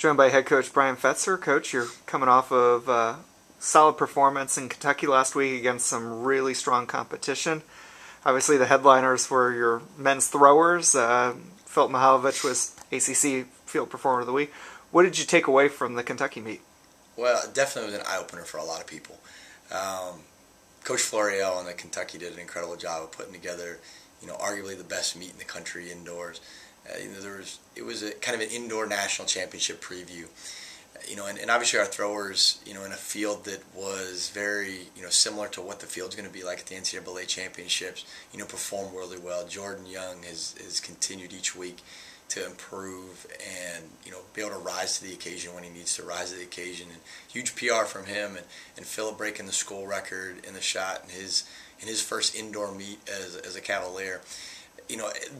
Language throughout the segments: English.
Joined by head coach Bryan Fetzer. Coach, you're coming off of a solid performance in Kentucky last week against some really strong competition. Obviously, the headliners were your men's throwers. Philip Mihaljevic was ACC Field Performer of the Week. What did you take away from the Kentucky meet? Well, it definitely was an eye-opener for a lot of people. Coach Floreal and the Kentucky did an incredible job of putting together, arguably the best meet in the country indoors. It was a kind of an indoor national championship preview. And obviously our throwers, in a field that was very, similar to what the field's going to be like at the NCAA championships, performed really well. Jordan Young has continued each week to improve and, be able to rise to the occasion when he needs to rise to the occasion. And huge PR from him and Philip breaking the school record in the shot in his first indoor meet as a Cavalier.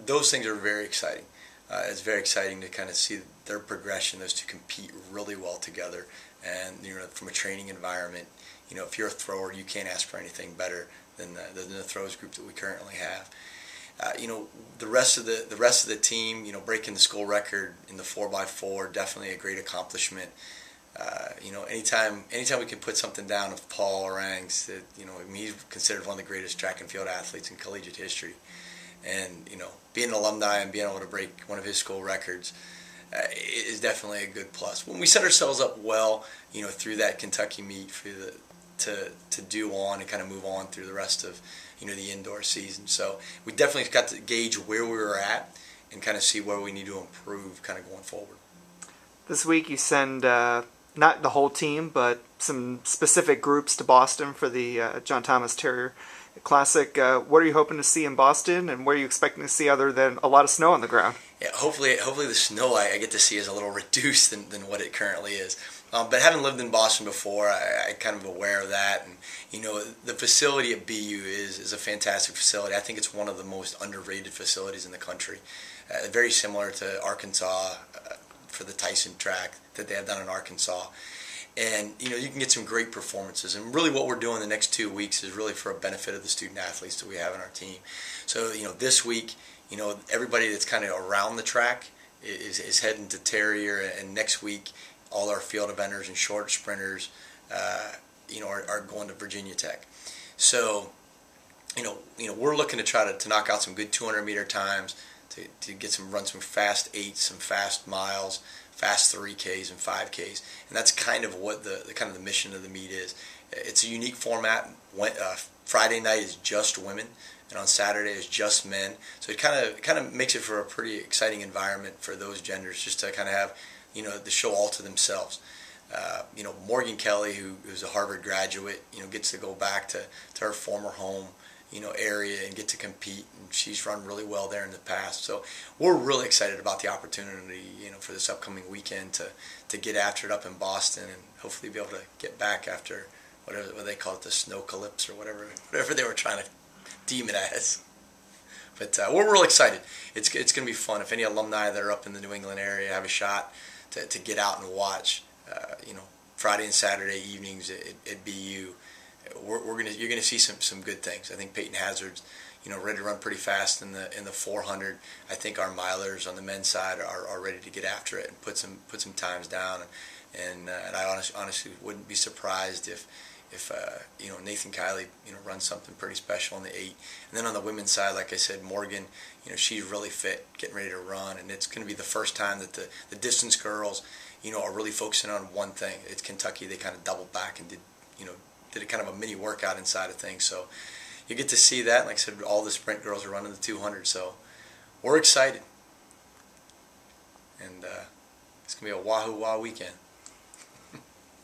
Those things are very exciting. It's very exciting to kind of see their progression, those two compete really well together. And from a training environment, if you're a thrower, you can't ask for anything better than the throws group that we currently have. The rest of the team, breaking the school record in the 4x4, definitely a great accomplishment. Anytime we can put something down of Paul Orang's, that he's considered one of the greatest track and field athletes in collegiate history. And, being an alumni and being able to break one of his school records is definitely a good plus. When we set ourselves up well, through that Kentucky meet to do on and kind of move on through the rest of, the indoor season. So we definitely got to gauge where we were at and kind of see where we need to improve kind of going forward. This week you send not the whole team, but some specific groups to Boston for the John Thomas Terrier Classic. What are you hoping to see in Boston, and what are you expecting to see other than a lot of snow on the ground? Yeah, hopefully the snow I get to see is a little reduced than what it currently is. But having lived in Boston before, I kind of aware of that. And the facility at BU is a fantastic facility. I think it's one of the most underrated facilities in the country. Very similar to Arkansas for the Tyson track that they have down in Arkansas. And, you can get some great performances. And really what we're doing the next 2 weeks is really for a benefit of the student athletes that we have in our team. So, this week, everybody that's kind of around the track is heading to Terrier. And next week, all our field eventers and short sprinters, are going to Virginia Tech. So, we're looking to try to knock out some good 200-meter times, to get run some fast 8s, some fast miles, fast 3Ks and 5Ks, and that's kind of what the mission of the meet is. It's a unique format. Friday night is just women, and on Saturday is just men. So it kind of makes it for a pretty exciting environment for those genders, just to kind of have the show all to themselves. Morgan Kelly, who's a Harvard graduate, gets to go back to her former home, area and get to compete, and she's run really well there in the past. So we're really excited about the opportunity, for this upcoming weekend to get after it up in Boston and hopefully be able to get back after what they call it, the snow calypse or whatever they were trying to deem it as. But we're real excited. It's going to be fun. If any alumni that are up in the New England area have a shot to get out and watch, Friday and Saturday evenings at BU, you're gonna see some good things. I think Peyton Hazard's ready to run pretty fast in the 400. I think our milers on the men's side are ready to get after it and put some times down. And I honestly wouldn't be surprised if Nathan Kiley runs something pretty special in the 8. And then on the women's side, like I said, Morgan, she's really fit, getting ready to run, and it's going to be the first time that the distance girls are really focusing on one thing. It's Kentucky. They kind of doubled back and did a kind of a mini workout inside of things. So you get to see that. Like I said, all the sprint girls are running the 200. So we're excited. And it's going to be a wahoo weekend.